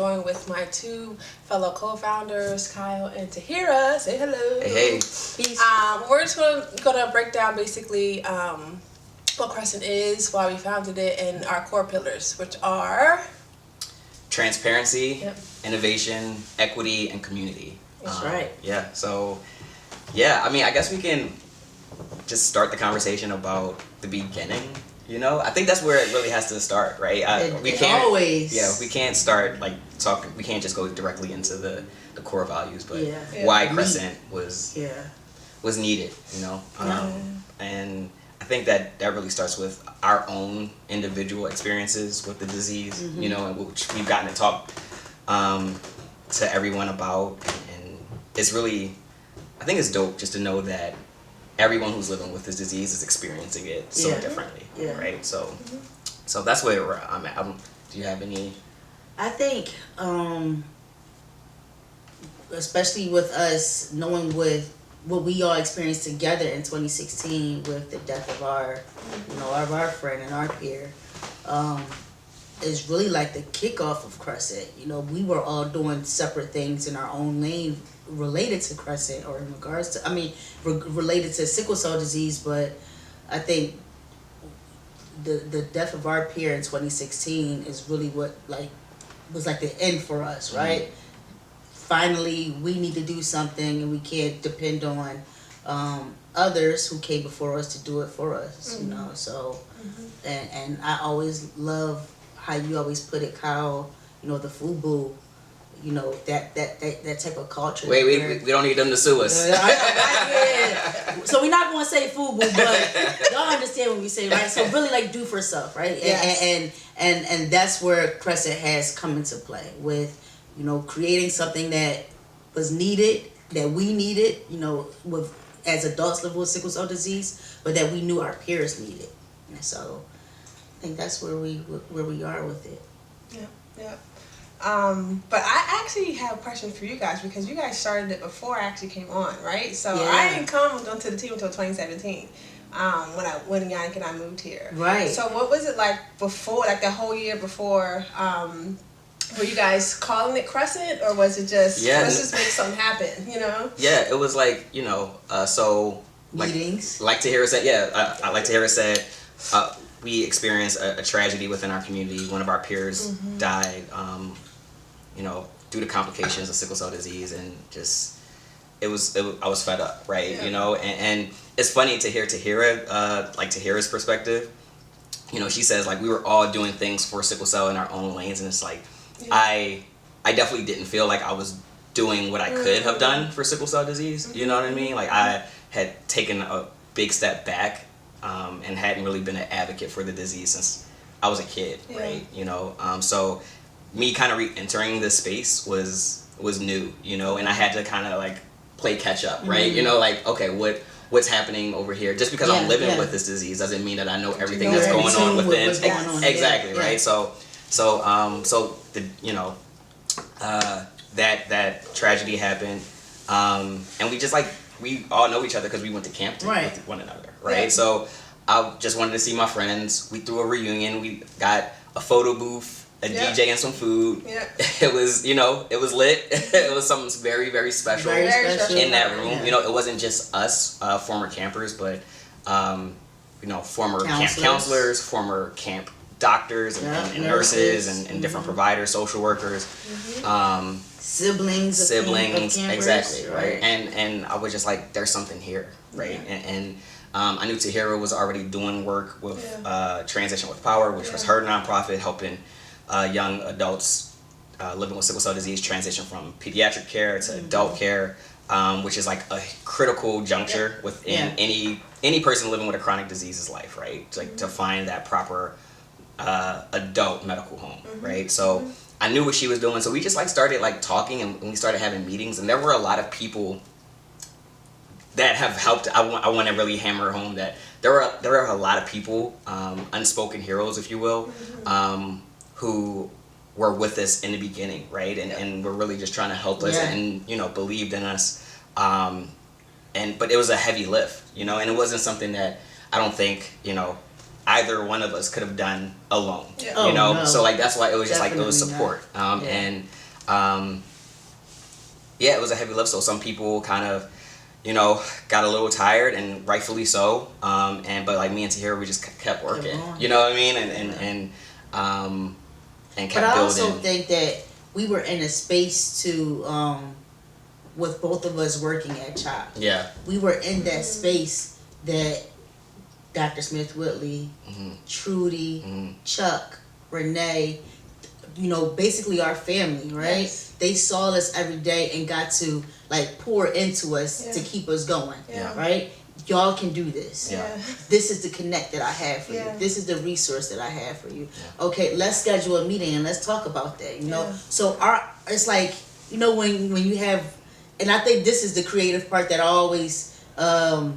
joined with my two fellow co-founders, Kyle and Tahirah. Say hello. Hey. Peace. We're just gonna break down basically what Crescent is, why we founded it, and our core pillars, which are transparency, innovation, equity, and community. That's right. Yeah. So, I mean, I guess we can just start the conversation about the beginning. You know, I think that's where it really has to start, right? We can't start like talking. We can't just go directly into the core values, but why Crescent was needed. You know, and I think that really starts with our own individual experiences with the disease. You know, and which we've gotten to talk to everyone about, and it's really, I think it's dope just to know that everyone who's living with this disease is experiencing it so differently, right? So, so that's where I'm at. Do you have any? I think, especially with us knowing what we all experienced together in 2016 with the death of our, of our friend and our peer, is really like the kickoff of Crescent. You know, we were all doing separate things in our own lane related to Crescent, or in regards to, related to sickle cell disease, but I think the death of our peer in 2016 is really what was like the end for us, right? Finally, we need to do something, and we can't depend on others who came before us to do it for us, you know. So, and I always love how you always put it, Kyle. You know, the FUBU. You know, that type of culture. Wait, we don't need them to sue us. So we're not going to say FUBU, but y'all understand what we say, right? So really, like, do for self, right? Yes. And that's where Crescent has come into play with, creating something that was needed, that we needed, as adults living with sickle cell disease, but that we knew our peers needed. And so I think that's where we are with it. Yeah. But I actually have a question for you guys, because you guys started it before I actually came on, right? So I didn't come onto the team until 2017, when Yannick and I moved here. Right. So what was it like before, like the whole year before? Were you guys calling it Crescent, or was it just let's just make something happen? You know? Yeah, it was like so meetings. Like Tahirah said, like Tahirah said, we experienced a tragedy within our community. One of our peers died. Due to complications of sickle cell disease, and just I was fed up, right? And it's funny to hear Tahirah, like Tahirah's perspective. She says, like, we were all doing things for sickle cell in our own lanes, and it's like I definitely didn't feel like I was doing what I could have done for sickle cell disease. You know what I mean? Like, I had taken a big step back and hadn't really been an advocate for the disease since I was a kid, right? So me kind of re-entering this space was new, and I had to kind of like play catch up, right? Like, okay, what's happening over here? Just because I'm living with this disease doesn't mean that I know everything that's going on within. Exactly, right? So the that tragedy happened, and we just we all know each other because we went to camp with one another, right? Yeah. So I just wanted to see my friends. We threw a reunion. We got a photo booth, a DJ, and some food. Yeah. It was, it was lit. It was something very, very special, in that room. Yeah. It wasn't just us, former campers, but former camp counselors, former camp doctors, and nurses, and different providers, social workers, siblings, exactly, right? And I was just like, there's something here, right? And I knew Tahirah was already doing work with Transition with Power, which was her nonprofit helping young adults living with sickle cell disease transition from pediatric care to adult care, which is like a critical juncture within any person living with a chronic disease's life, right? To find that proper adult medical home, right? So I knew what she was doing, so we just started talking, and we started having meetings, and there were a lot of people that have helped. I want to really hammer home that there are a lot of people, unspoken heroes, if you will, who were with us in the beginning, right? And were really just trying to help us and believed in us. But it was a heavy lift, and it wasn't something that I don't think either one of us could have done alone. Yeah. You know, No. so like that's why it was just Definitely like it was support. Yeah, it was a heavy lift. So some people kind of, you know, got a little tired, and rightfully so. But like me and Tahirah, we just kept working. You know what I mean? And kept but I building. also think that we were in a space to, with both of us working at CHOP. Yeah. We were in that space that Dr. Smith Whitley, Trudy, Chuck, Renee, you know, basically our family, right? Yes. They saw us every day and got to like pour into us to keep us going, right? Y'all can do this. Yeah. This is the connect that I have for you. This is the resource that I have for you. Okay, let's schedule a meeting and let's talk about that, you know? So it's like, you know, when you have, and I think this is the creative part that I always, I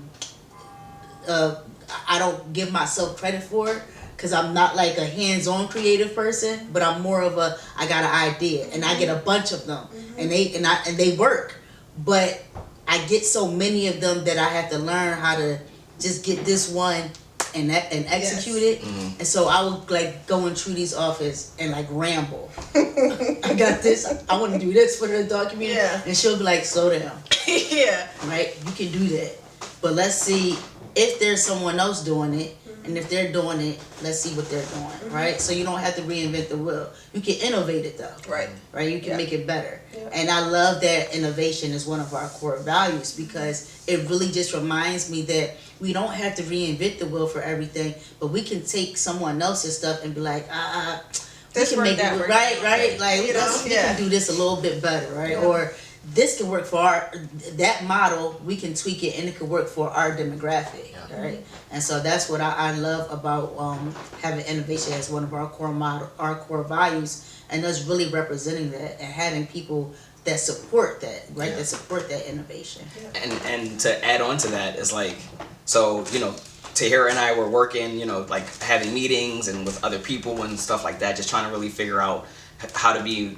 don't give myself credit for, because I'm not like a hands-on creative person, but I'm more of I got an idea and I get a bunch of them and they work, but I get so many of them that I have to learn how to just get this one and execute it. And so I would like go in Trudy's office and like ramble. I got this. I want to do this for the adult community, and she'll be like, "Slow down." Right? You can do that, but let's see if there's someone else doing it. And if they're doing it, let's see what they're doing, right? So you don't have to reinvent the wheel. You can innovate it though, right? You can make it better. And I love that innovation is one of our core values, because it really just reminds me that we don't have to reinvent the wheel for everything, but we can take someone else's stuff and be like, we can make it right. Like we can do this a little bit better, right? Or this can work for that model. We can tweak it and it can work for our demographic, right? And so that's what I love about having innovation as one of our core values, and us really representing that and having people that support that, right? That support that innovation. And to add on to that is like, so you know, Tahirah and I were working, you know, like having meetings and with other people and stuff like that, just trying to really figure out how to be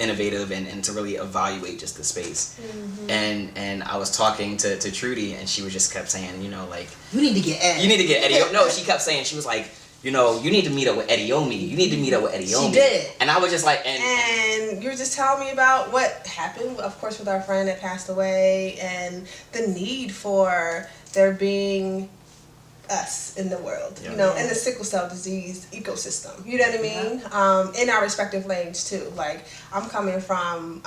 innovative and to really evaluate just the space. And I was talking to Trudy, and she was just kept saying, you know, like, you need to get Ediomi. No, she kept saying, she was like, you know, you need to meet up with Ediomi. You need to meet up with Ediomi. She did. And I was just like, and you were just telling me about what happened, of course, with our friend that passed away, and the need for there being us in the world, you know, in the sickle cell disease ecosystem, you know what I mean? In our respective lanes too. Like, I'm coming from,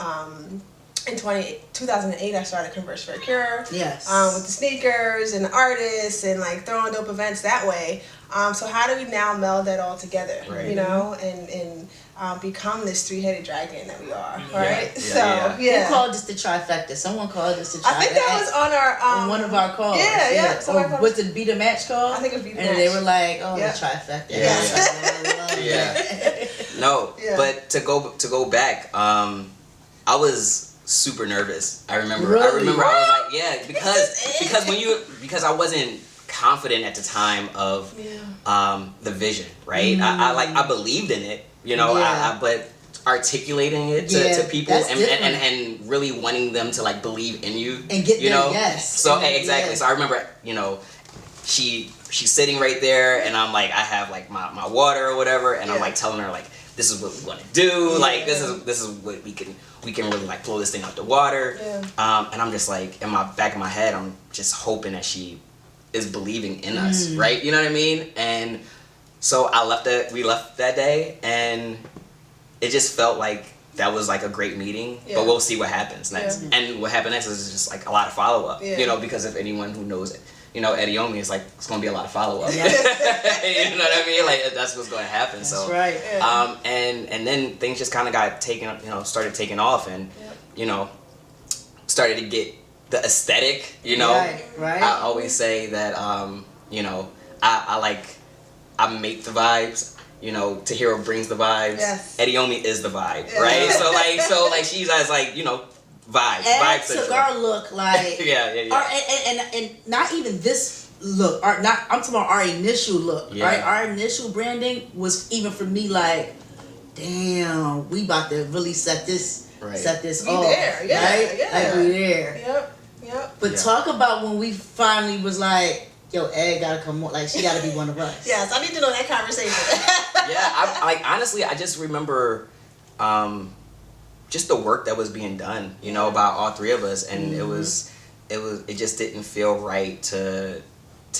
in 2008, I started Converse for a Cure. With the sneakers and the artists and like throwing dope events that way. So how do we now meld that all together, you know, and become this three-headed dragon that we are, right? Who called this the trifecta? Someone called this the trifecta. I think that was on our on one of our calls. Or was it Beat a Match call? I think it was Beat a Match. And they were like, "Oh, the trifecta." No, but to go back, I was super nervous. I remember. Really? I remember. I was like, because I wasn't confident at the time of the vision, right? I believed in it, you know, but articulating it to people and really wanting them to like believe in you and get you know so exactly. So I remember, you know, she's sitting right there, and I'm like, I have like my water or whatever, and I'm like telling her like, this is what we want to do, like this is what we can really like blow this thing out the water. And I'm just like, in my back of my head, I'm just hoping that she is believing in us, right? You know what I mean? And so we left that day, and it just felt like that was like a great meeting, but we'll see what happens next. And what happened next is just like a lot of follow-up, you know, because if anyone who knows it, you know, Ediomi, is like, it's going to be a lot of follow-up. You know what I mean? Like, that's what's going to happen. That's so, right. And then things just kind of got started taking off, and, you know, started to get the aesthetic, you know. Right. I always say that, you know, I make the vibes. You know, Tahirah brings the vibes. Ediomi is the vibe, right? So she's as like, you know, vibe took our look like and not even this look. I'm talking about our initial look, right? Our initial branding was even for me like, damn, we about to really set this off. There, right? Like we there. Yep. But talk about when we finally was like, yo, Ed gotta come on, like she gotta be one of us. Yes, I need to know that conversation. Yeah, I honestly, I just remember just the work that was being done, you know, by all three of us, and it just didn't feel right to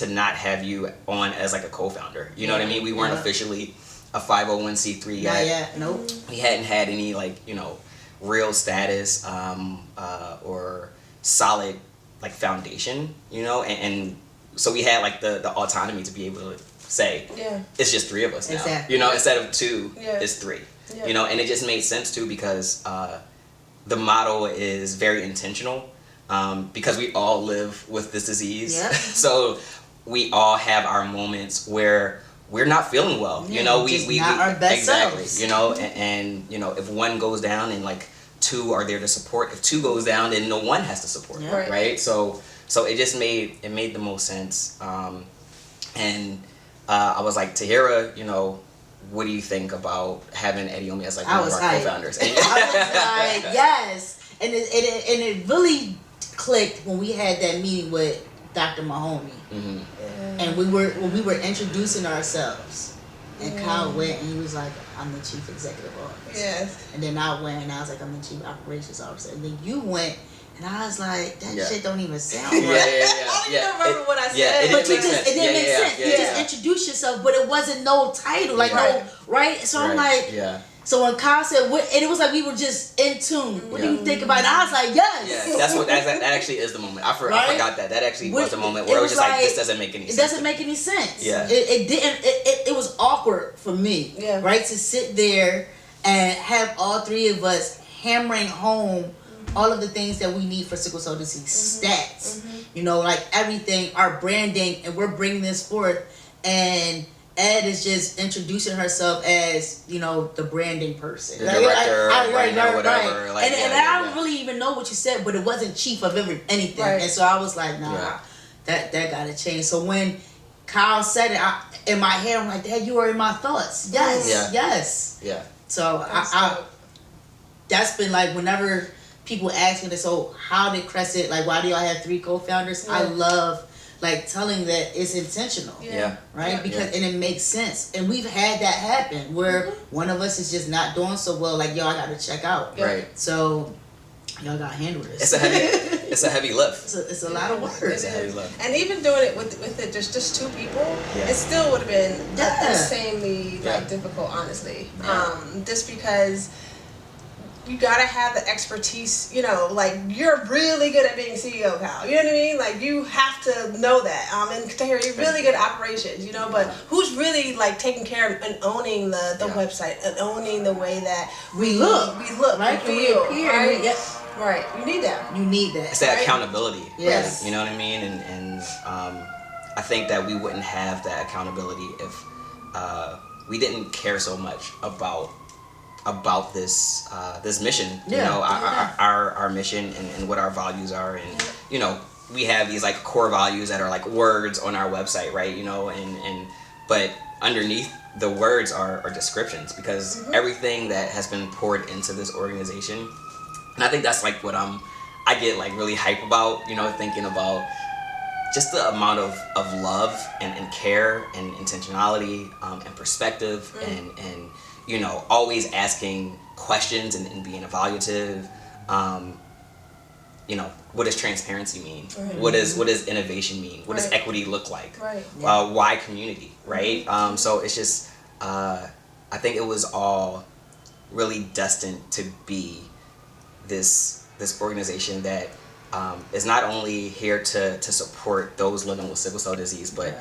not have you on as like a co-founder. You know what I mean? We weren't officially a 501c3 yet. Not yet. Nope. We hadn't had any like, you know, real status or solid like foundation, you know, and so we had like the autonomy to be able to say, it's just three of us now. Exactly. You know, instead of two, it's three. Yeah. You know, and it just made sense too because the model is very intentional because we all live with this disease. Yeah. So we all have our moments where we're not feeling well. Yeah, you know, we not our best exactly. selves. You know, and you know, if one goes down and like two are there to support. If two goes down, then no one has to support. Yeah. Right. So it just made the most sense. And I was like, Tahirah, you know, what do you think about having Ediomi as like one of our co-founders? I was like, yes, and it really clicked when we had that meeting with Dr. Mahoney, and when we were introducing ourselves, and Kyle went and he was like, I'm the chief executive officer. Yes. And then I went and I was like, I'm the chief operations officer. And then you went and I was like, that shit don't even sound right. I don't even remember what I said. Yeah, But it didn't make sense. You just introduced introduced yourself, but it wasn't no title, like no, right? So I'm like, so when Kyle said, what, and it was like we were just in tune. What do you think about it? And I was like, yes. Yeah, that actually is the moment. I forgot that. That actually was the moment where it was just like, this doesn't make any sense. It doesn't make any sense. Yeah. It didn't, it was awkward for me, right? To sit there and have all three of us hammering home all of the things that we need for sickle cell disease stats, you know, like everything, our branding, and we're bringing this forth, and Ed is just introducing herself as, you know, the branding person, the director, whatever. Like, and I don't really even know what you said, but it wasn't chief of anything, and so I was like, nah, that gotta change. So when Kyle said it, in my head, I'm like, Dad, you were in my thoughts. Yes. So I that's been like, whenever people ask me this, so how did Crescent, like, why do y'all have three co-founders? I love like telling that it's intentional, right? Because and it makes sense, and we've had that happen where one of us is just not doing so well, like, yo, I gotta check out, right? So y'all gotta handle this. It's a heavy lift. It's a lot of work. It's a heavy lift. And even doing it with it just two people, it still would have been insanely like difficult, honestly. Just because you gotta have the expertise, you know, like, you're really good at being CEO, Kyle. You know what I mean? Like, you have to know that. And Tahirah, you're really good at operations, you know, but who's really like taking care of and owning the website and owning the way that we look, right? we feel, appear, right? Right. You need that. It's that accountability. Yes. Right? You know what I mean? And I think that we wouldn't have that accountability if we didn't care so much about this this mission. You know, our mission and what our values are, and you know, we have these like core values that are like words on our website, right? You know, and but underneath the words are descriptions, because everything that has been poured into this organization. And I think that's like what I get like really hype about, you know, thinking about just the amount of love and care and intentionality and perspective and you know, always asking questions and being evaluative. You know, what does transparency mean? What does innovation mean? What does equity look like? Why community, right? So it's just, I think it was all really destined to be this organization that is not only here to support those living with sickle cell disease, but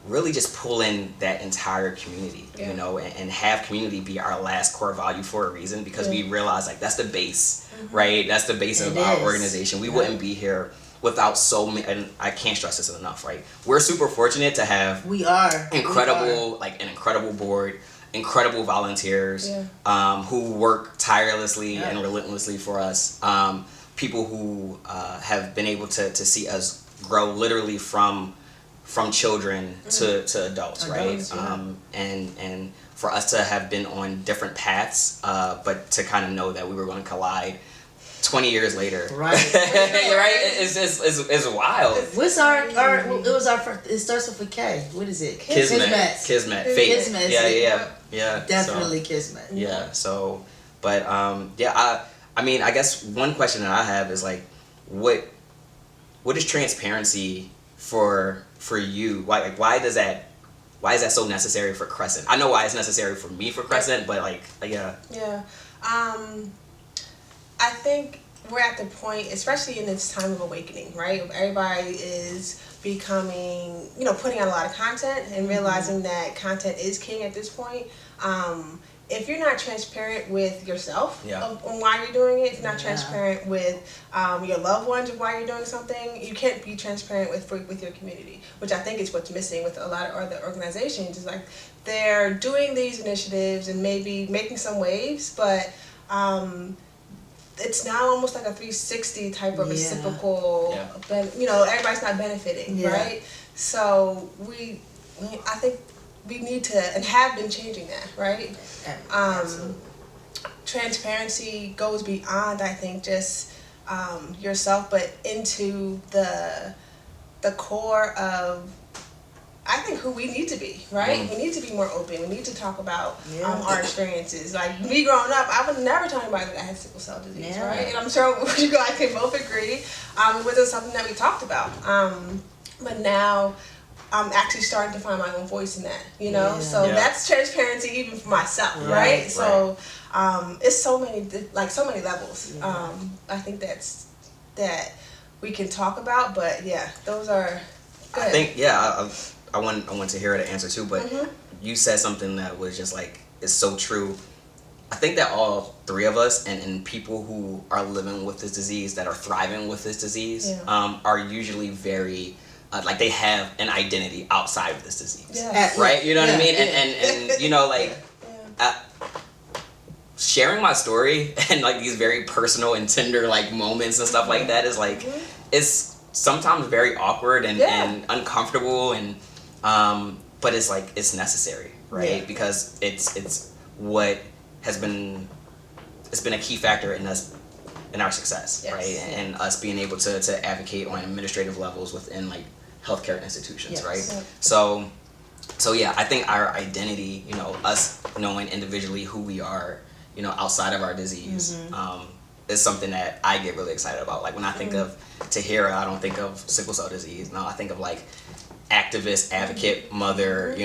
really just pull in that entire community, you know, and have community be our last core value for a reason, because we realize like that's the base, right? That's the base of our organization. We wouldn't be here without so many, and I can't stress this enough, right? We're super fortunate to have like an incredible board, incredible volunteers who work tirelessly and relentlessly for us. People who have been able to see us grow literally from children to adults, right? And for us to have been on different paths, but to kind of know that we were going to collide 20 years later. Right. Right? It's wild. What's our it was our first, it starts with a K. What is it? Kismet. Fate. Kismet. Yeah. Definitely so, Kismet. Yeah. So, but I mean, I guess one question that I have is like, what is transparency for you? Why is that so necessary for Crescent? I know why it's necessary for me for Crescent, but yeah. Yeah. I think we're at the point, especially in this time of awakening, right? Everybody is becoming, putting out a lot of content and realizing that content is king at this point. If you're not transparent with yourself on why you're doing it, if you're not transparent with your loved ones of why you're doing something, you can't be transparent with your community, which I think is what's missing with a lot of other organizations. Is like they're doing these initiatives and maybe making some waves, but it's now almost like a 360 type of reciprocal. Everybody's not benefiting, right? So I think we need to and have been changing that, right? Transparency goes beyond, I think, just yourself, but into the core of, I think, who we need to be, right? We need to be more open. We need to talk about our experiences. Like me growing up, I would never tell anybody that I had sickle cell disease, right? And I'm sure you guys can both agree. It wasn't something that we talked about. But now I'm actually starting to find my own voice in that, So that's transparency even for myself, right? So it's so many levels. I think that we can talk about, but those are good. I think I want Tahirah to answer too, but you said something that was just like, is so true. I think that all three of us and people who are living with this disease, that are thriving with this disease, are usually very like they have an identity outside of this disease, right? You know what I mean? And sharing my story and like these very personal and tender like moments and stuff like that is like it's sometimes very awkward and uncomfortable and but it's like it's necessary, right? Because it's what has been a key factor in our success, right? And us being able to advocate on administrative levels within like healthcare institutions, right? So I think our identity, us knowing individually who we are, outside of our disease, is something that I get really excited about. Like when I think of Tahirah, I don't think of sickle cell disease. No, I think of like activist, advocate, mother,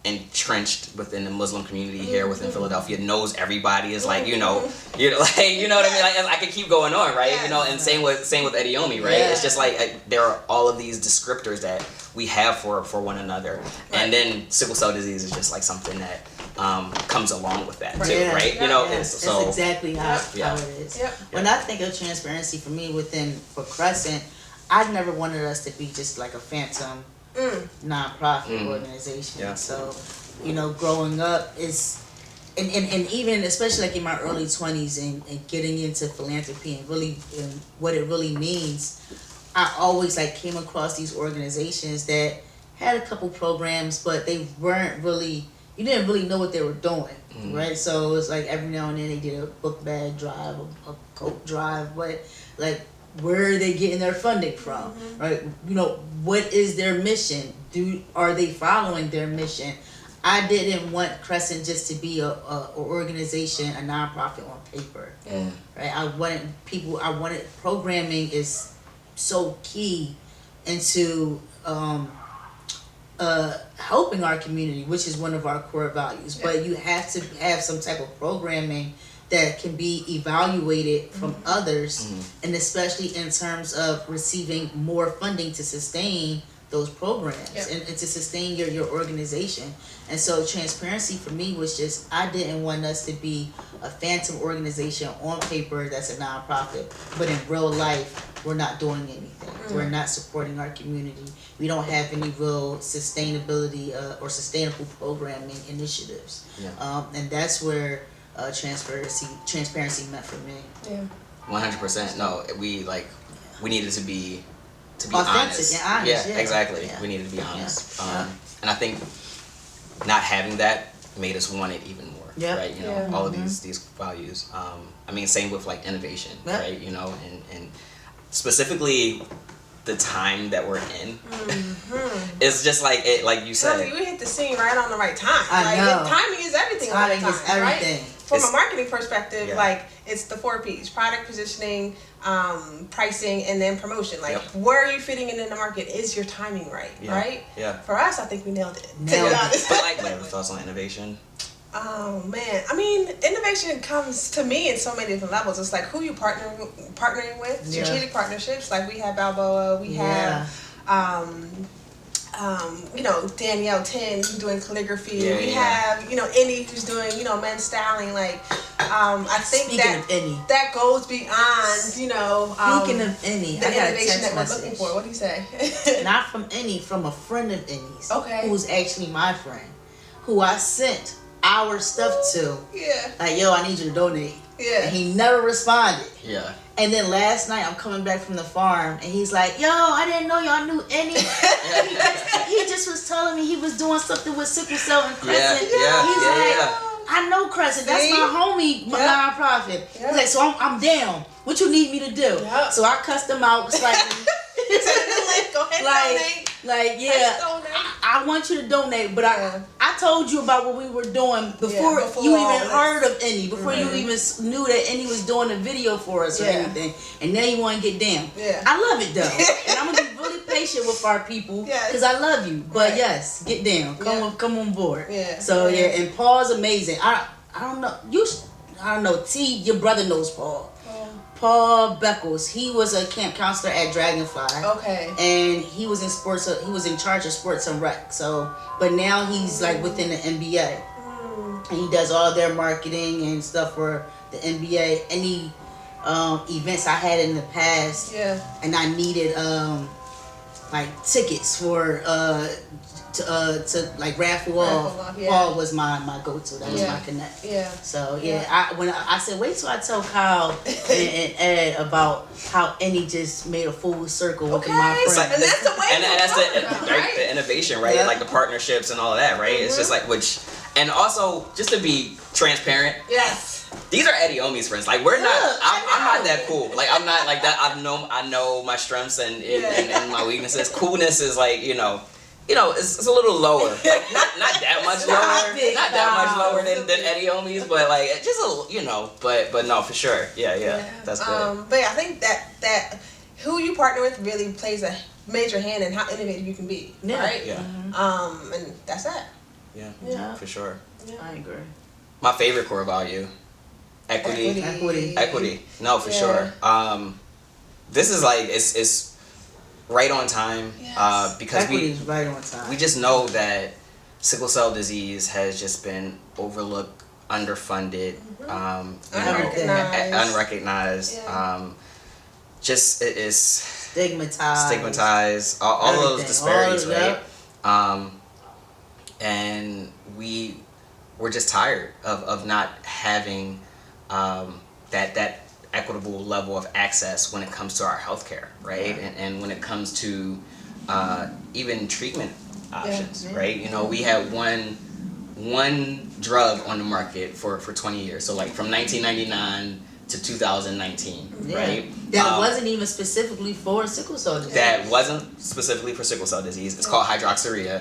entrenched within the Muslim community here within Philadelphia, knows everybody, is like, you know what I mean? Like I could keep going on, right? And same with Ediomi, right? It's just like there are all of these descriptors that we have for one another. And then sickle cell disease is just like something that comes along with that too, right? That's exactly how it is. When I think of transparency for me for Crescent, I never wanted us to be just like a phantom nonprofit organization. So, growing up is, and even especially like in my early 20s and getting into philanthropy and really and what it really means, I always like came across these organizations that had a couple programs, but they weren't really, you didn't really know what they were doing, right? So it was like every now and then they did a book bag drive, a coat drive, but like, where are they getting their funding from, right? What is their mission? Are they following their mission? I didn't want Crescent just to be a organization, a nonprofit on paper, right? I wanted programming is so key into helping our community, which is one of our core values. But you have to have some type of programming that can be evaluated from others, and especially in terms of receiving more funding to sustain those programs and to sustain your organization. And so transparency for me was just, I didn't want us to be a phantom organization on paper that's a nonprofit, but in real life we're not doing anything. We're not supporting our community. We don't have any real sustainability or sustainable programming initiatives. And that's where transparency meant for me. 100%. No, we needed to be authentic honest. And honest. Exactly. We needed to be honest. And I think not having that made us want it even more. Yeah. Right. You know, all of these values. I mean, same with like innovation. Yeah. Right. You know, and specifically the time that we're in. It's just like it, like you said. We hit the scene right on the right time. I know. Timing is everything. Timing is everything. Right? From a marketing perspective, like it's the 4 P's: product positioning, pricing, and then promotion. Like where are you fitting in the market? Is your timing right? Right? Yeah. For us, I think we nailed it. Nailed it. But like, whatever thoughts on innovation? Oh man, I mean, innovation comes to me in so many different levels. It's like who you partnering with, strategic partnerships. Like we have Balboa, we have, you know, Danielle Tin who's doing calligraphy. We have, you know, Indy who's doing, you know, men's styling. Like, I think that goes beyond, you know, speaking of Indy, the I got innovation that we're message. looking for. What do you say? Not from Indy, from a friend of Indy's. Okay. Who's actually my friend, who I sent our stuff to. Yeah. Like, yo, I need you to donate. Yeah. And he never responded. Yeah. And then last night I'm coming back from the farm and he's like, yo, I didn't know y'all knew any. he just was telling me he was doing something with sickle cell and Crescent. He's like, I know Crescent. That's my homie nonprofit. He's like, so I'm down. What you need me to do? So I cussed him out slightly. Go ahead and donate. Like, I want you to donate, but I told you about what we were doing before you even heard of Indy, before you even knew that Indy was doing a video for us or anything, and now you want to get down. I love it though, and I'm gonna be really patient with our people because I love you. But yes, get down, come on board. So and Paul's amazing. I don't know I don't know. T, your brother knows Paul. Paul Beckles. He was a camp counselor at Dragonfly. Okay. And he was in sports. He was in charge of sports and rec. So, but now he's like within the NBA, and he does all their marketing and stuff for the NBA. Any events I had in the past, and I needed like tickets for to like raffle off. Paul was my go-to. That was my connect. So when I said wait till I tell Kyle and Ed about how Annie just made a full circle with my friend. And that's the way. And that's the innovation, right? Like the partnerships and all of that, right? It's just like and also just to be transparent. These are Ediomi's friends. Like we're not. I'm not that cool. Like I'm not like that. I know my strengths and my weaknesses. Coolness is like it's a little lower. Like not that much lower. Not that much lower than Ediomi's, but like just a But no, for sure. Yeah. That's good. But I think that who you partner with really plays a major hand in how innovative you can be. Right. And that's that. Yeah. For sure. I agree. My favorite core value. Equity. No, for sure. This is like it's right on time. Because Equity's right on time. We just know that sickle cell disease has just been overlooked, underfunded, unrecognized. Just it is stigmatized. All those disparities, right? And we're just tired of not having that equitable level of access when it comes to our healthcare, right? And when it comes to even treatment options, right? We had one drug on the market for 20 years. So like from 1999 to 2019, right? That wasn't even specifically for sickle cell disease. That wasn't specifically for sickle cell disease. It's called hydroxyurea.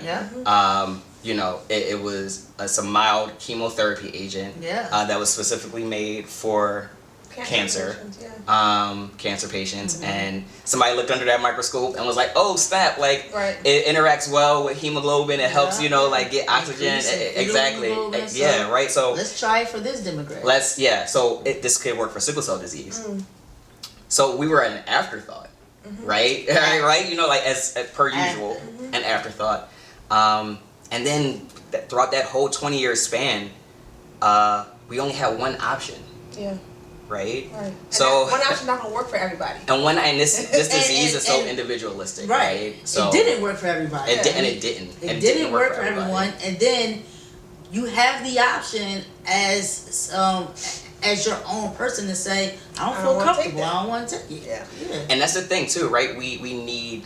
It was some mild chemotherapy agent that was specifically made for cancer patients, and somebody looked under that microscope and was like, oh snap, like it interacts well with hemoglobin, it helps like get oxygen, exactly, right? So let's try it for this demographic. So this could work for sickle cell disease. So we were an afterthought, right? Right, like as per usual, an afterthought. And then throughout that whole 20-year span, we only had one option. Right. So one option not gonna work for everybody. And this disease is so individualistic, right? So it didn't work for everybody. It didn't. It didn't work for everyone. And then you have the option as your own person to say, I don't feel comfortable. I don't want to take it. And that's the thing too, right? We need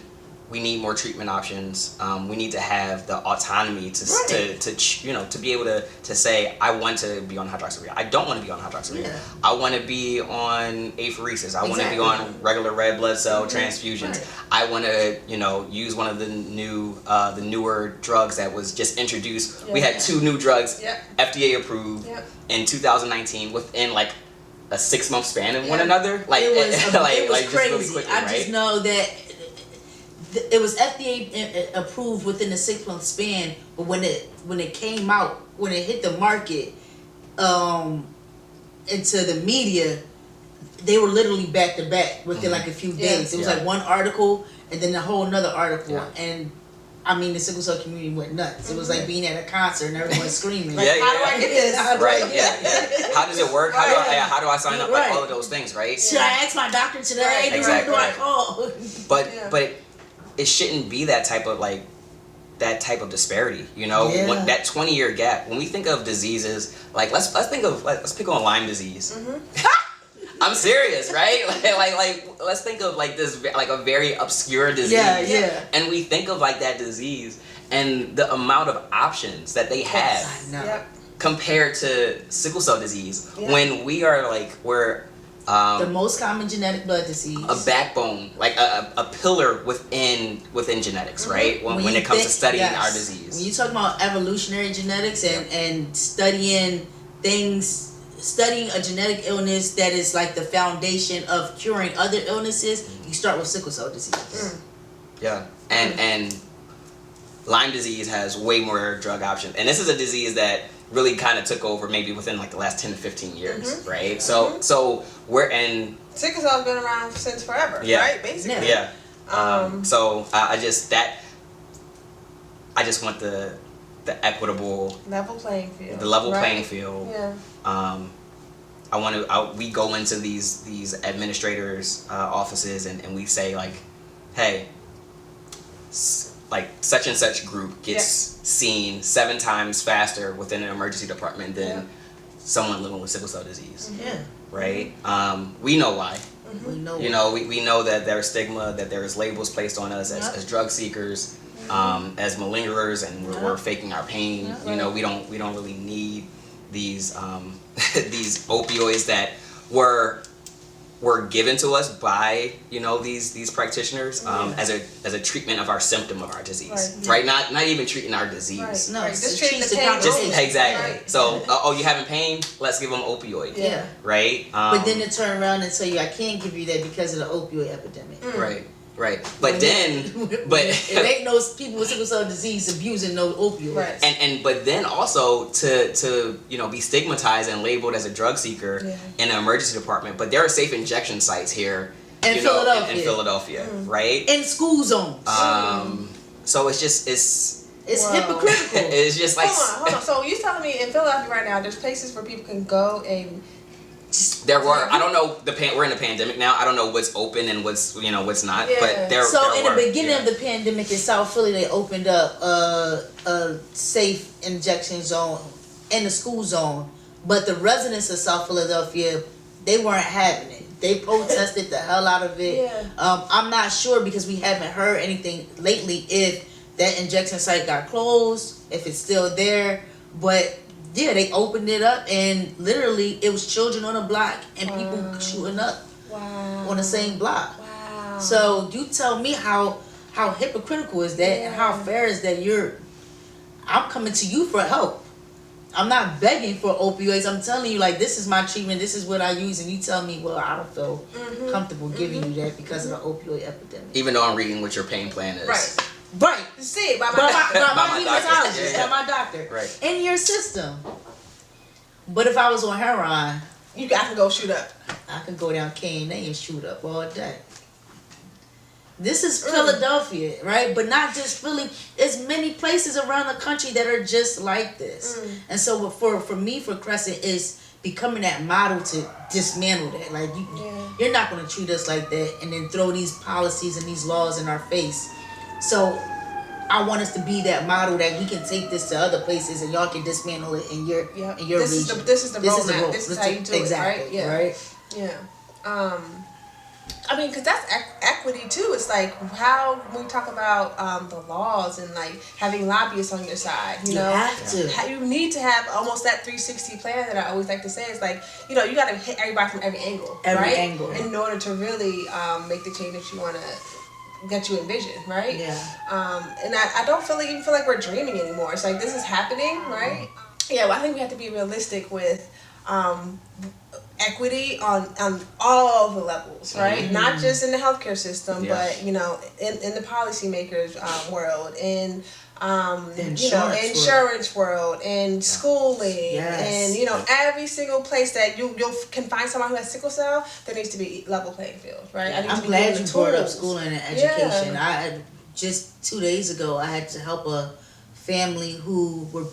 we need more treatment options. We need to have the autonomy to be able to say, I want to be on hydroxyurea. I don't want to be on hydroxyurea. Yeah. I want to be on apheresis. I want to be on regular red blood cell transfusions. Right. I want to, use one of the newer drugs that was just introduced. Yeah. We had 2 new drugs, FDA approved in 2019 within like a 6-month span of one another. Like it was crazy. Just really quickly, I just know that it was FDA approved within the 6-month span, but when it came out, when it hit the market, into the media, they were literally back to back within like a few days. It was like one article and then a whole another article, and I mean the sickle cell community went nuts. It was like being at a concert and everyone screaming. How do I get this? How does it work? How do I sign up? Like all of those things, right? Should I ask my doctor today? Exactly. Who do I call? But it shouldn't be that type of disparity, that 20-year gap. When we think of diseases, like let's pick on Lyme disease. I'm serious, right? Like let's think of like this like a very obscure disease. Yeah. And we think of like that disease and the amount of options that they have compared to sickle cell disease when we're the most common genetic blood disease. A backbone, like a pillar within genetics, right? When it comes to studying our disease. When you talk about evolutionary genetics and studying a genetic illness that is like the foundation of curing other illnesses, you start with sickle cell disease. Yeah, and Lyme disease has way more drug options, and this is a disease that really kind of took over maybe within like the last 10 to 15 years, right? So we're in... Sickle cell's been around since forever, right? Basically. Yeah. So I just want the equitable... Level playing field. The level playing field. Yeah. We go into these administrators' offices and we say like, hey, like such and such group gets seen 7 times faster within an emergency department than someone living with sickle cell disease. Yeah. Right? We know why. We know. We know that there's stigma, that there's labels placed on us as drug seekers, as malingerers, and we're faking our pain. We don't really need these these opioids that were given to us by these practitioners as a treatment of our symptom of our disease, right? Not even treating our disease. No, just treating the pain. Exactly. Right. So you having pain? Let's give them opioid. Yeah. Right. But then they turn around and tell you I can't give you that because of the opioid epidemic. Right. But it ain't no people with sickle cell disease abusing no opioids. Right. But then also to be stigmatized and labeled as a drug seeker in an emergency department. But there are safe injection sites here in Philadelphia, right? In school zones. So it's hypocritical. It's just like hold on. So you're telling me in Philadelphia right now, there's places where people can go and. There were. I don't know. We're in a pandemic now. I don't know what's open and what's not. But there. So there in the beginning of the pandemic in South Philly, they opened up a safe injection zone in the school zone, but the residents of South Philadelphia, they weren't having it. They protested the hell out of it. I'm not sure because we haven't heard anything lately if that injection site got closed, if it's still there, but. Yeah, they opened it up and literally it was children on a block and people shooting up on the same block. Wow. So you tell me how hypocritical is that and how fair is that I'm coming to you for help. I'm not begging for opioids. I'm telling you like this is my treatment, this is what I use, and you tell me, well, I don't feel comfortable giving you that because of the opioid epidemic. Even though I'm reading what your pain plan is. Right. See it by my doctor. Right. In your system. But if I was on heroin, I can go shoot up. I can go down K&A and shoot up all day. This is Philadelphia, right? But not just Philly. There's many places around the country that are just like this. And so for me, for Crescent, is becoming that model to dismantle that. Like you're not going to treat us like that and then throw these policies and these laws in our face. So I want us to be that model that we can take this to other places and y'all can dismantle it in your region. This is the roadmap. This is how you do exactly, it, right? Right? Yeah. I mean, because that's equity too. It's like how when we talk about the laws and like having lobbyists on your side, you know, have to. You need to have almost that 360 plan that I always like to say. It's like, you know, you got to hit everybody from every angle, right? Angle, in order to really make the change that you want to that you envision, right? Yeah. And I don't even feel like we're dreaming anymore. It's like this is happening, right? Yeah. Well, I think we have to be realistic with. Equity on all the levels, right? Mm-hmm. Not just in the healthcare system, but you know, in the policymakers world, in insurance world, in schooling, and you know, every single place that you can find someone who has sickle cell, there needs to be level playing field, right? I'm glad you brought up schooling and education. I just 2 days ago I had to help a family who were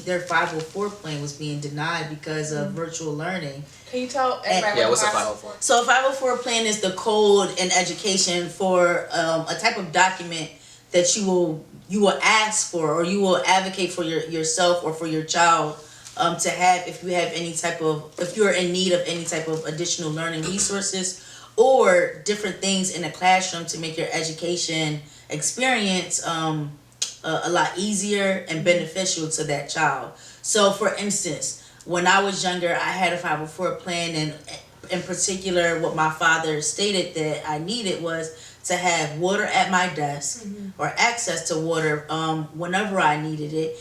their 504 plan was being denied because of virtual learning. Can you tell everybody what's a 504? So a 504 plan is the code in education for a type of document that you will ask for, or you will advocate for yourself or for your child to have if you're in need of any type of additional learning resources or different things in the classroom to make your education experience a lot easier and beneficial to that child. So for instance, when I was younger, I had a 504 plan, and in particular what my father stated that I needed was to have water at my desk, or access to water whenever I needed it,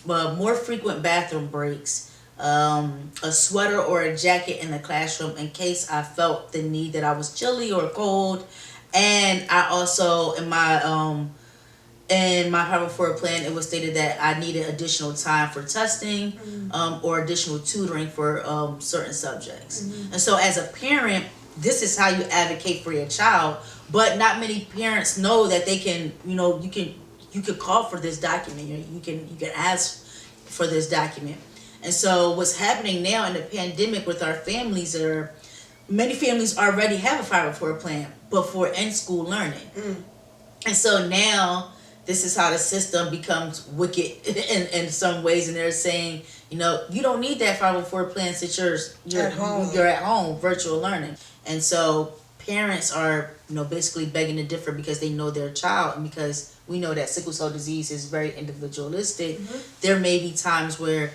more frequent bathroom breaks, a sweater or a jacket in the classroom in case I felt the need that I was chilly or cold. And I also in my 504 plan, it was stated that I needed additional time for testing or additional tutoring for certain subjects. And so as a parent, this is how you advocate for your child. But not many parents know that they can, you could call for this document. You can ask for this document. And so what's happening now in the pandemic with our families many families already have a 504 plan, but for in-school learning. And so now this is how the system becomes wicked in some ways, and they're saying, you don't need that 504 plan since you're at home, virtual learning. And so parents are, basically begging to differ because they know their child, and because we know that sickle cell disease is very individualistic. There may be times where,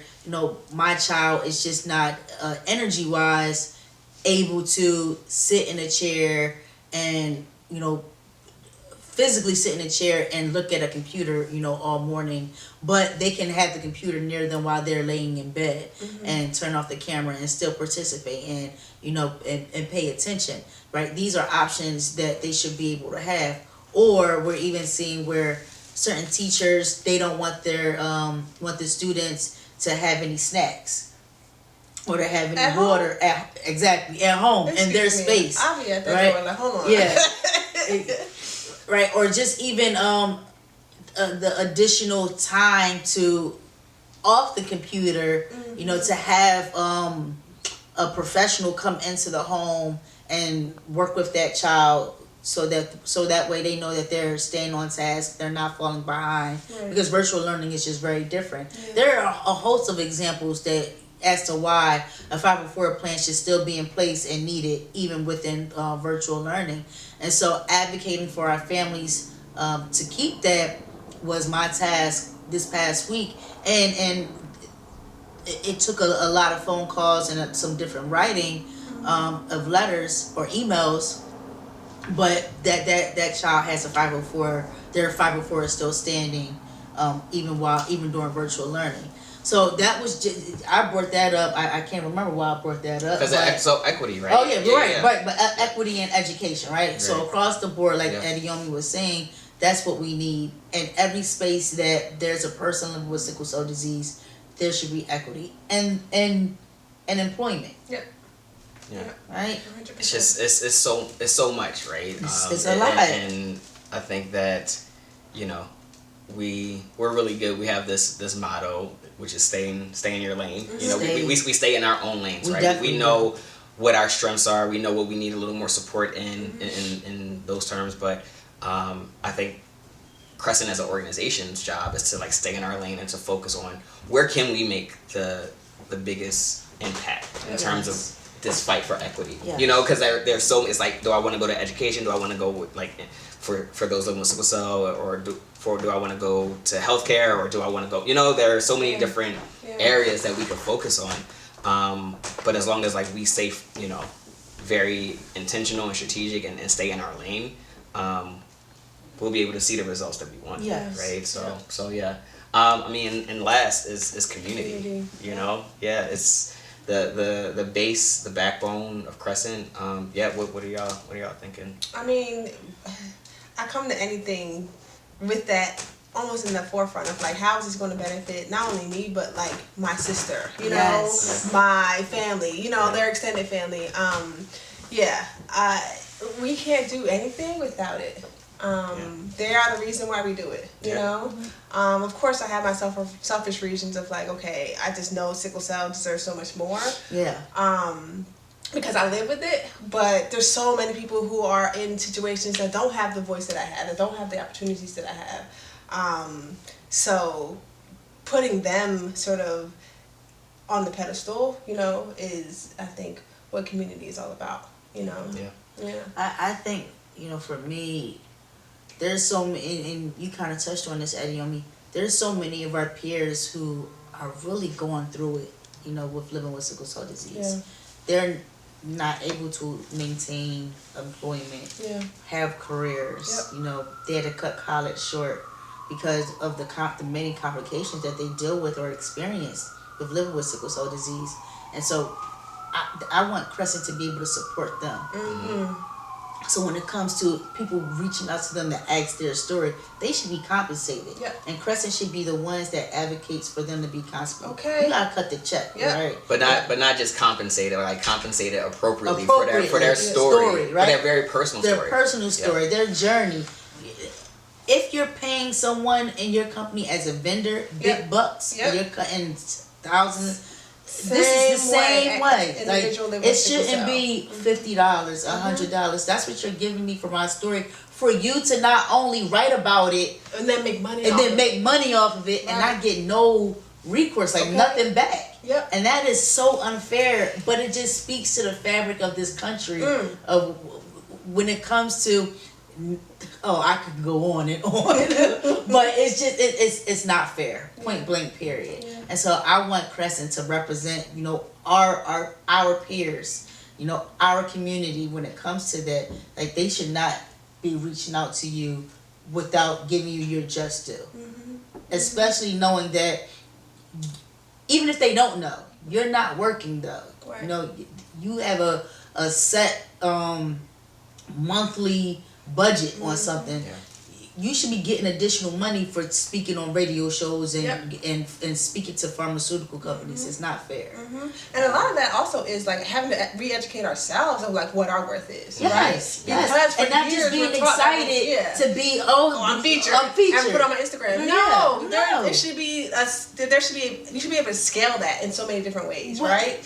my child is just not energy-wise able to sit in a chair and, physically sit in a chair and look at a computer, all morning, but they can have the computer near them while they're laying in bed and turn off the camera and still participate and, and pay attention, right? These are options that they should be able to have. Or we're even seeing where certain teachers, they don't want want the students to have any snacks or to have any water at home in their space. I'll be at that door like, hold on. Yeah. Right, or just even the additional time off the computer, to have a professional come into the home and work with that child, so that way they know that they're staying on task, they're not falling behind, because virtual learning is just very different. There are a host of examples as to why a 504 plan should still be in place and needed even within virtual learning. And so advocating for our families to keep that was my task this past week. And it took a lot of phone calls and some different writing of letters or emails, but that child has a 504. Their 504 is still standing even during virtual learning. So that was just, I brought that up. I can't remember why I brought that up. Because so equity, right? Oh yeah, right. But equity and education, right? So across the board, like Ediomi was saying, that's what we need. In every space that there's a person living with sickle cell disease, there should be equity and employment. Yeah. Right. 100%. It's just it's so much, right? It's a lot. And I think that we're really good. We have this motto, which is stay in your lane. We stay in our own lanes, right? We know what our strengths are. We know what we need a little more support in those terms. But I think Crescent as an organization's job is to stay in our lane and to focus on where can we make the biggest impact in terms of this fight for equity. Yeah. You know, because there's so, it's like, do I want to go to education? Do I want to go with, like, for those living with sickle cell, or do I want to go to healthcare, or do I want to go, you know, there are so many different areas that we could focus on. But as long as, like, we stay, you know, very intentional and strategic and stay in our lane, we'll be able to see the results that we want. Yes. Right. So yeah. I mean, and last is community. You know, it's the base, the backbone of Crescent. What are y'all thinking? I mean, I come to anything with that almost in the forefront of like, how is this going to benefit not only me but like my sister, you know, my family, you know, their extended family. We can't do anything without it. They are the reason why we do it, you know. Of course, I have my selfish reasons of like, okay, I just know sickle cell deserves so much more. Because I live with it, but there's so many people who are in situations that don't have the voice that I have, that don't have the opportunities that I have. So putting them sort of on the pedestal, you know, is, I think, what community is all about, you know. I think, you know, for me, there's so many, and you kind of touched on this, Ediomi, there's so many of our peers who are really going through it, you know, with living with sickle cell disease. They're not able to maintain employment, have careers, you know, they had to cut college short because of the many complications that they deal with or experience with living with sickle cell disease. And so I want Crescent to be able to support them. So when it comes to people reaching out to them to ask their story, they should be compensated. And Crescent should be the ones that advocates for them to be compensated. You gotta cut the check, right? But not just compensated, like compensated appropriately for their story, right? For their very personal story. Their personal story, their journey. If you're paying someone in your company as a vendor big bucks, and you're cutting thousands. This is the same way. Like, it shouldn't be $50, $100. That's what you're giving me for my story. For you to not only write about it and then make money off of it and not get no recourse, like nothing back. And that is so unfair. But it just speaks to the fabric of this country of when it comes to. I could go on and on, but it's just it's not fair. Point blank, period. And so I want Crescent to represent, you know, our peers, you know, our community when it comes to that. Like, they should not be reaching out to you without giving you your just due, especially knowing that even if they don't know, you're not working though. You know, you have a set monthly budget on something. You should be getting additional money for speaking on radio shows and speaking to pharmaceutical companies. It's not fair. And a lot of that also is like having to re-educate ourselves of like what our worth is, right? Because and not just being excited to be I'm featured and put on my Instagram. No, there should be you should be able to scale that in so many different ways, right?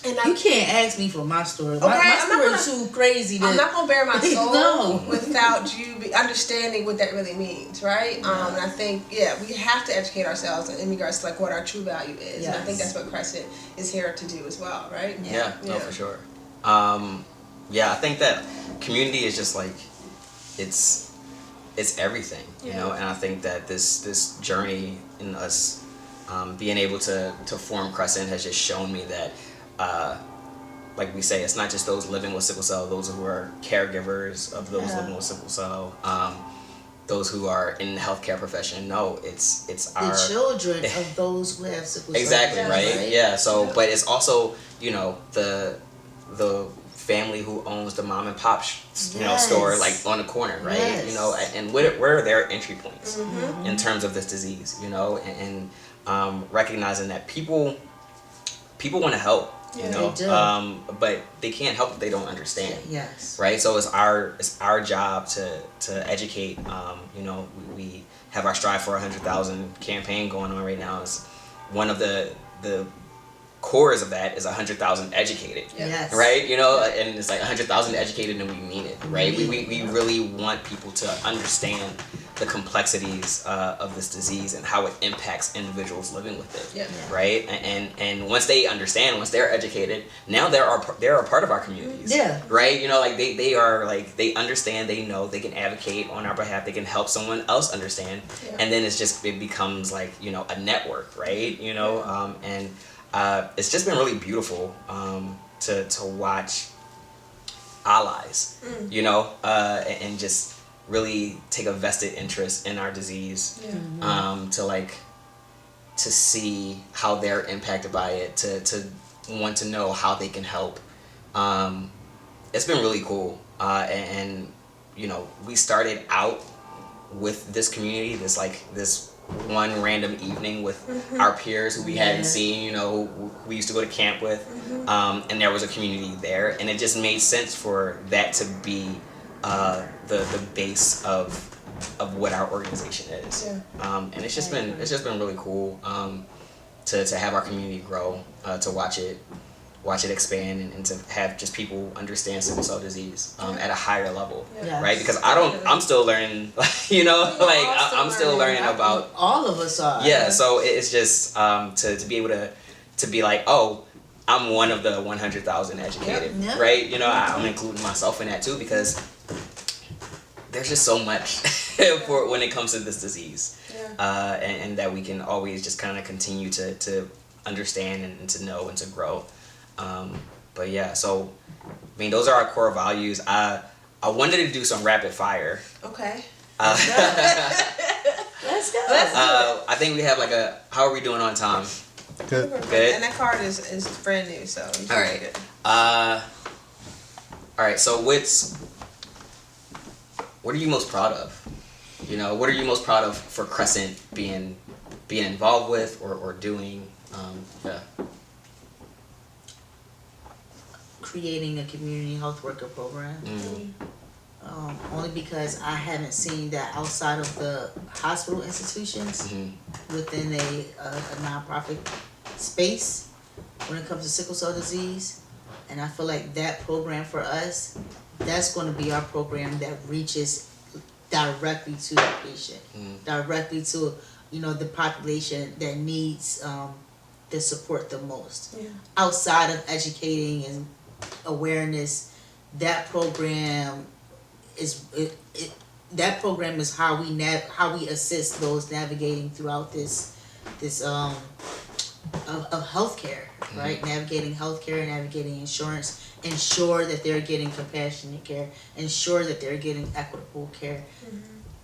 And you can't ask me for my story. My story is too crazy. I'm not gonna bare my soul without you understanding what that really means, right? And I think we have to educate ourselves in regards to like what our true value is, and I think that's what Crescent is here to do as well, right? No, for sure. I think that community is just like it's everything, you know. And I think that this journey in us being able to form Crescent has just shown me that. Like we say, it's not just those living with sickle cell, those who are caregivers of those living with sickle cell, those who are in the healthcare profession. No, it's our the children of those who have sickle cell. Exactly, right? Yeah. So, but it's also, you know, the family who owns the mom and pop store like on the corner, right? You know, and what are their entry points in terms of this disease, you know, and recognizing that people want to help. You know, they do. But they can't help if they don't understand. Right. So it's our job to educate. You know, we have our Strive for 100,000 campaign going on right now. It's one of the cores of that is 100,000 educated. Right. You know, and it's like 100,000 educated, and we mean it. Right. We really want people to understand the complexities of this disease and how it impacts individuals living with it. Yeah. Right? And once they understand, once they're educated, now they're a part of our communities. Yeah. Right? You know, like they are like, they understand, they know, they can advocate on our behalf, they can help someone else understand. Yeah. And then it becomes like, you know, a network, right? You know, and it's just been really beautiful to watch allies, you know, and just really take a vested interest in our disease, to see how they're impacted by it, to want to know how they can help. It's been really cool, and you know, we started out with this community, this one random evening with our peers who we hadn't seen, you know, who we used to go to camp with, and there was a community there, and it just made sense for that to be the base of what our organization is. And it's just been really cool to have our community grow, to watch it expand, and to have just people understand sickle cell disease at a higher level, right? Because I'm still learning, you know, like I'm still learning about. All of us are. Yeah, so it's just to be able to be like, oh, I'm one of the 100,000 educated, right? You know, I'm including myself in that too, because there's just so much for when it comes to this disease, and that we can always just kind of continue to understand and to know and to grow. But yeah, so I mean, those are our core values. I wanted to do some rapid fire. Okay. Let's go. I think we have how are we doing on time? Good. Good. And that card is brand new, so you should be good. All right. So what are you most proud of? You know, what are you most proud of for Crescent being involved with or doing? Creating a community health worker program. Only because I haven't seen that outside of the hospital institutions within a nonprofit space when it comes to sickle cell disease. And I feel like that program for us, that's going to be our program that reaches directly to the patient, directly to, you know, the population that needs the support the most. Outside of educating and awareness, that program is how we assist those navigating throughout this of healthcare, right? Navigating healthcare, navigating insurance, ensure that they're getting compassionate care, ensure that they're getting equitable care.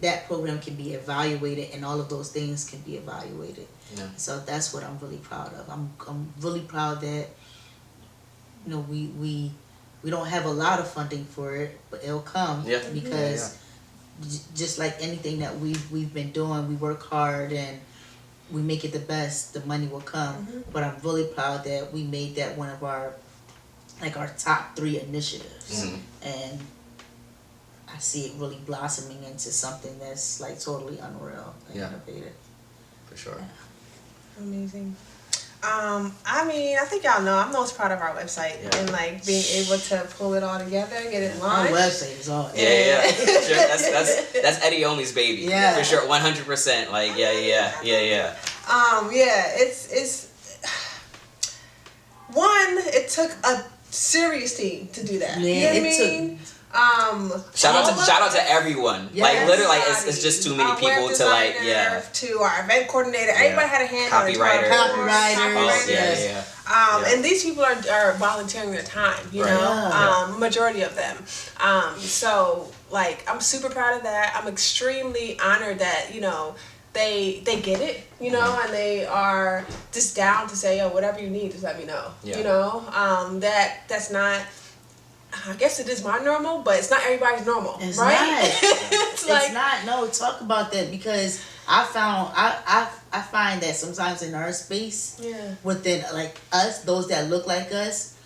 That program can be evaluated, and all of those things can be evaluated. So that's what I'm really proud of. I'm really proud that, you know, we don't have a lot of funding for it, but it'll come because just like anything that we've been doing, we work hard and we make it the best, the money will come. But I'm really proud that we made that one of our top 3 initiatives. And I see it really blossoming into something that's like totally unreal and innovative. For sure. Amazing. I mean, I think y'all know I'm most proud of our website and like being able to pull it all together, get it launched. Our website is all. Yeah. Sure. That's Ediomi's baby. Yeah. For sure. 100%. Like yeah. It's one. It took a serious team to do that. Yeah, you know what I it mean? Shout out to everyone. Yes. Like literally, it's just too many people to like to our event coordinator. Everybody had a hand on it. Copywriters. And these people are volunteering their time. You know, majority of them. So like I'm super proud of that. I'm extremely honored that, you know, they get it, you know, and they are just down to say, yo, whatever you need, just let me know. You know, that's not. I guess it is my normal, but it's not everybody's normal, it's right? Not. It's not. No, talk about that, because I find that sometimes in our space, within like us, those that look like us,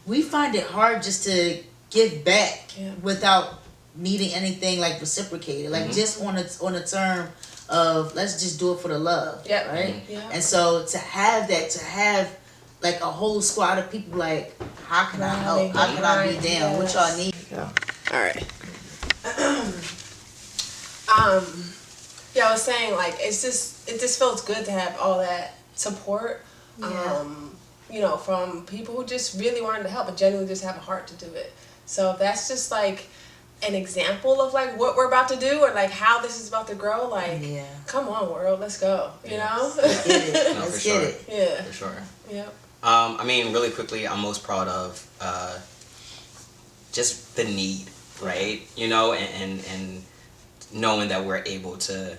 we find it hard just to give back without needing anything like reciprocated, like just on a term of let's just do it for the love, right? And so to have like a whole squad of people like, how can I help? How can I be down? What y'all need? All right. Yeah, I was saying, like, it just feels good to have all that support, from people who just really wanted to help and genuinely just have a heart to do it. So that's just, like, an example of, like, what we're about to do or, like, how this is about to grow. Like, come on, world, let's go, you know? Let's get it. No, Let's for get sure. it. Yeah. For sure. Yep. I mean, really quickly, I'm most proud of just the need, right? You know, and knowing that we're able to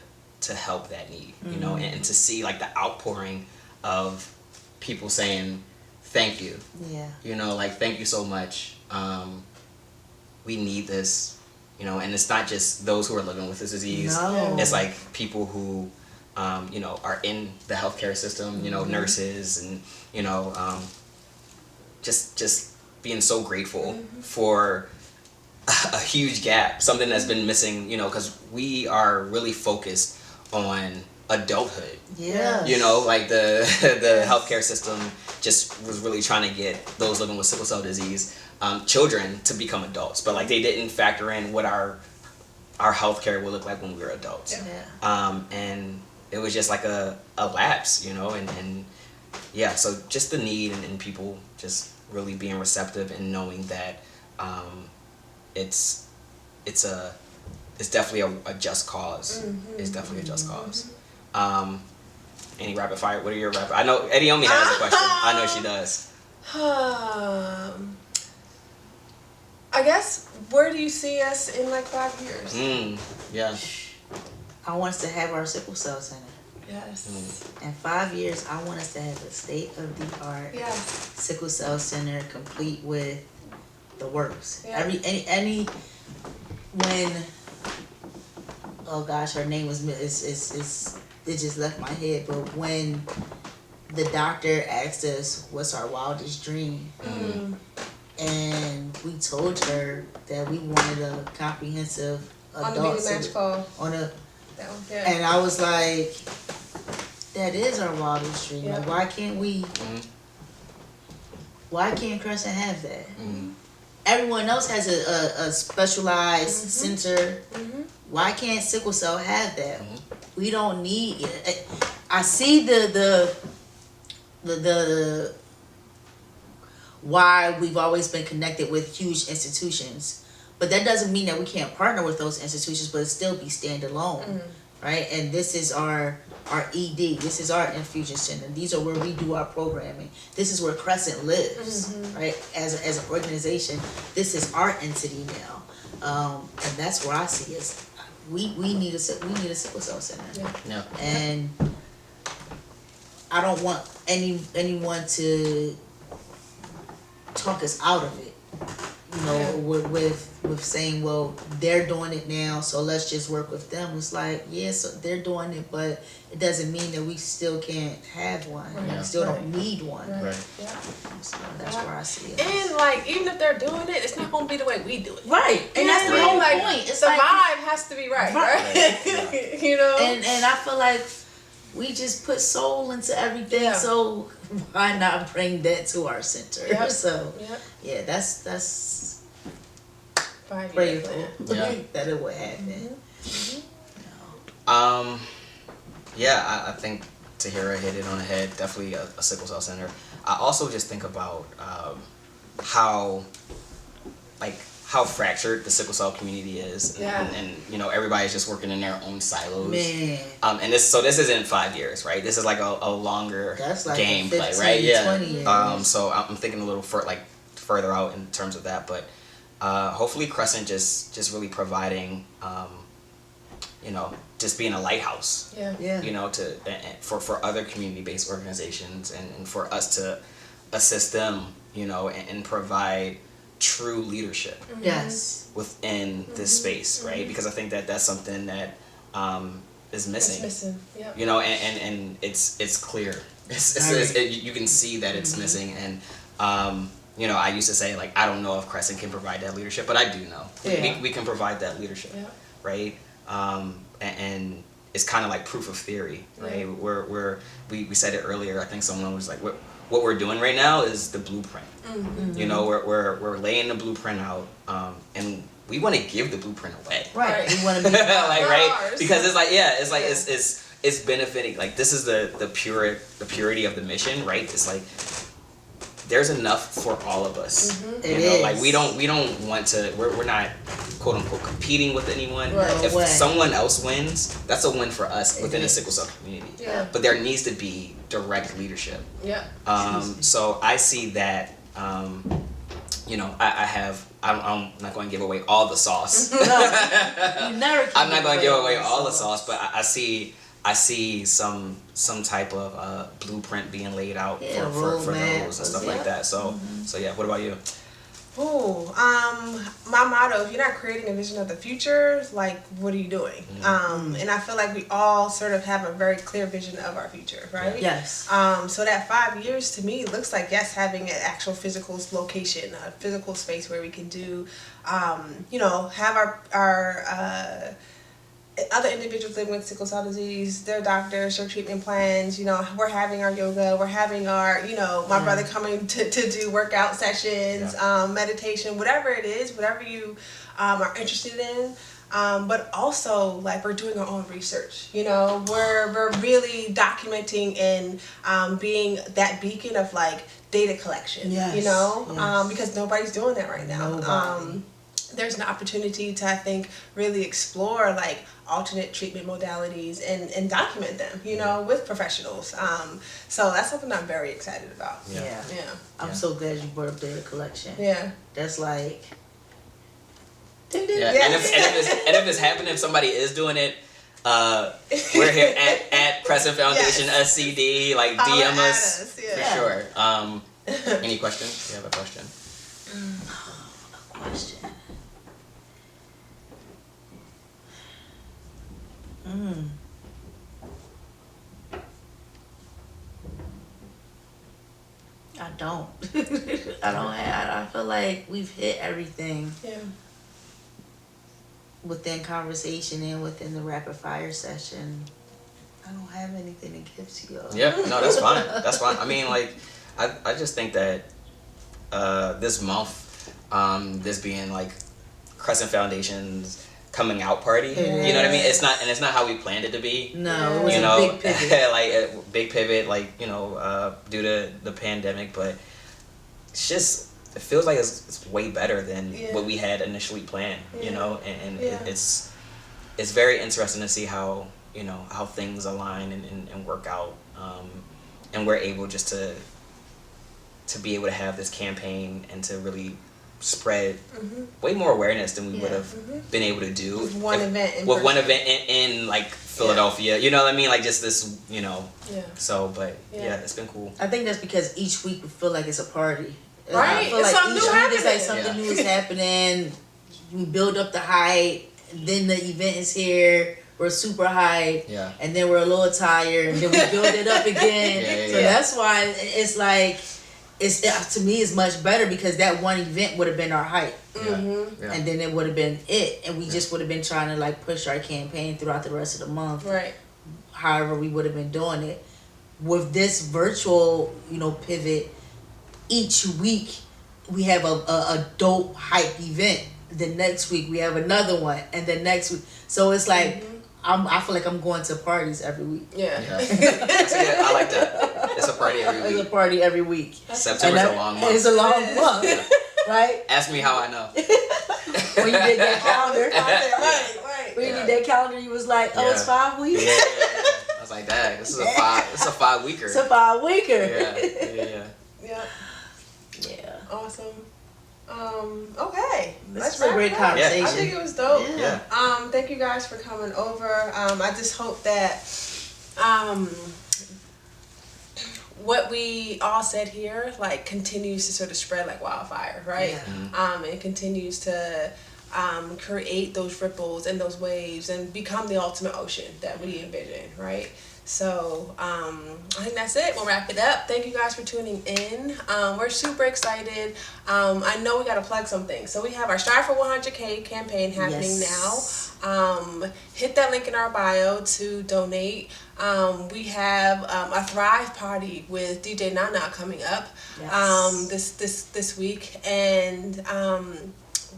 help that need, you know, and to see like the outpouring of people saying thank you. Yeah. You know, like, thank you so much. We need this, you know, and it's not just those who are living with this disease. No. It's like people who, are in the healthcare system, you know, nurses and, you know, just being so grateful for a huge gap, something that's been missing, you know, because we are really focused on adulthood. Yeah. You know, like the healthcare system just was really trying to get those living with sickle cell disease, children, to become adults, but like they didn't factor in what our healthcare will look like when we're adults. Yeah. And it was just like a lapse, you know, and yeah, so just the need and people just really being receptive and knowing that it's definitely a just cause. It's definitely a just cause. Any rapid fire? What are your rapid? I know Ediomi has a question. I know she does. I guess, where do you see us in like 5 years? Yeah. I want us to have our sickle cell center. Yes. In 5 years, I want us to have a state-of-the-art sickle cell center, complete with the works. Yeah. When, oh gosh, her name was it just left my head. But when the doctor asked us what's our wildest dream, and we told her that we wanted a comprehensive adult and I was like, that is our wildest dream. Like, why can't we? Why can't Crescent have that? Everyone else has a specialized center. Why can't sickle cell have that? We don't need it. I see the why we've always been connected with huge institutions, but that doesn't mean that we can't partner with those institutions, but still be standalone, right? And this is our ED. This is our infusion center. These are where we do our programming. This is where Crescent lives, right? As an organization, this is our entity now, and that's where I see us. We need a sickle cell center, and I don't want anyone to talk us out of it, you know, with saying, well, they're doing it now, so let's just work with them. It's like, so they're doing it, but it doesn't mean that we still can't have one. We still don't need one. So that's where I see it. And like, even if they're doing it, it's not going to be the way we do it. Right. And that's the whole like, point. It's the like, vibe has to be right? You know? And I feel like we just put soul into everything, so why not bring that to our center? So that's 5 years grateful that it would happen. I think Tahirah hit it on the head. Definitely a sickle cell center. I also just think about how fractured the sickle cell community is, and you know, everybody's just working in their own silos. And this isn't 5 years, right? This is like a longer gameplay, right? 20 years. So I'm thinking a little further out in terms of that, but hopefully Crescent just really providing, just being a lighthouse, you know, for other community-based organizations and for us to assist them, you know, and provide true leadership within this space, right? Because I think that's something that is missing. It's missing. You know, and it's clear. You can see that it's missing, and you know, I used to say, like, I don't know if Crescent can provide that leadership, but I do know. We can provide that leadership, right? And it's kind of like proof of theory, right? We said it earlier. I think someone was like, what we're doing right now is the blueprint. You know, we're laying the blueprint out, and we want to give the blueprint away. Right. We want to be like, right? Because it's like, it's benefiting. Like, this is the purity of the mission, right? It's like, there's enough for all of us. You know, like we don't want to. We're not quote unquote competing with anyone. Right. If someone else wins, that's a win for us within the sickle cell community. Yeah. But there needs to be direct leadership. Yeah. So I see that. You know, I'm not going to give away all the sauce. No, you never. I'm not going to give away all the sauce, but I see some type of blueprint being laid out for those and stuff like that. So yeah. What about you? My motto: if you're not creating a vision of the future, like, what are you doing? And I feel like we all sort of have a very clear vision of our future, right? Yes. So that 5 years to me looks like, yes, having an actual physical location, a physical space where we can do, you know, have our other individuals living with sickle cell disease, their doctors, their treatment plans. You know, we're having our yoga, we're having our, you know, my brother coming to do workout sessions, meditation, whatever it is, whatever you are interested in. But also, like, we're doing our own research. You know, we're really documenting and being that beacon of, like, data collection. Yes. You know, because nobody's doing that right now. There's an opportunity to, I think, really explore, like, alternate treatment modalities and document them, you know, with professionals. So that's something I'm very excited about. Yeah. Yeah. I'm so glad you brought up data collection. Yeah. That's like. Yeah. And if it's happening, if somebody is doing it, we're here at Crescent Foundation SCD. Like, DM us for sure. Any questions? Do you have a question? A question. I don't. I feel like we've hit everything. Yeah. Within conversation and within the rapid fire session. I don't have anything to give to y'all. Yeah, no, that's fine. That's fine. I mean, like, I just think that this month, this being like Crescent Foundation's coming out party. You know what I mean? It's not how we planned it to be. No, it was a big pivot. like a big pivot, like, you know, due to the pandemic, but it's just, it feels like it's way better than what we had initially planned, you know, and it's very interesting to see how, you know, how things align and work out, and we're able just to be able to have this campaign and to really spread way more awareness than we would have been able to do with one event in like Philadelphia. You know what I mean? Like, just this, you know. Yeah. So, but it's been cool. I think that's because each week we feel like it's a party. Right. I feel It's like something each new week happening. it's like something new is happening. We build up the hype, then the event is here. We're super hyped, and then we're a little tired, and then we build it up again. So that's why it's like, to me it's much better, because that one event would have been our hype, and then it would have been it, and we just would have been trying to, like, push our campaign throughout the rest of the month. Right. However we would have been doing it. With this virtual, you know, pivot, each week we have a dope hype event. The next week we have another one, and the next week. So it's like, I feel like I'm going to parties every week. Yeah. I like that. It's a party every week. It's a party every week. September's a long month. It's a long month, right? Ask me how I know. When you did that calendar, Right. when you did that calendar, you was like, "Oh, it's 5 weeks." Yeah. I was like, "Dang, this is a 5 weeker." It's a 5 weeker. Yeah. Awesome. Okay. This is a great conversation. I think it was dope. Yeah. Thank you guys for coming over. I just hope that what we all said here, like, continues to sort of spread like wildfire, right? It continues to create those ripples and those waves and become the ultimate ocean that we envision, right? So I think that's it. We'll wrap it up. Thank you guys for tuning in. We're super excited. I know we got to plug something. So we have our Strive for 100K campaign happening now. Hit that link in our bio to donate. We have a Thrive party with DJ Nana coming up this week, and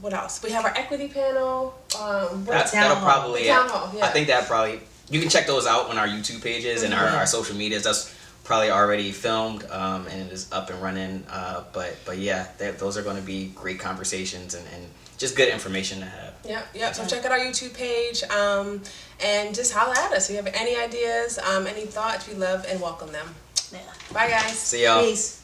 What else? We have our equity panel. That'll probably. Town hall. Yeah. I think that probably. You can check those out on our YouTube pages and our social medias. That's probably already filmed and it is up and running. But yeah, those are going to be great conversations and just good information to have. Yep. So check out our YouTube page and just holler at us. If you have any ideas, any thoughts, we love and welcome them. Yeah. Bye, guys. See y'all. Peace.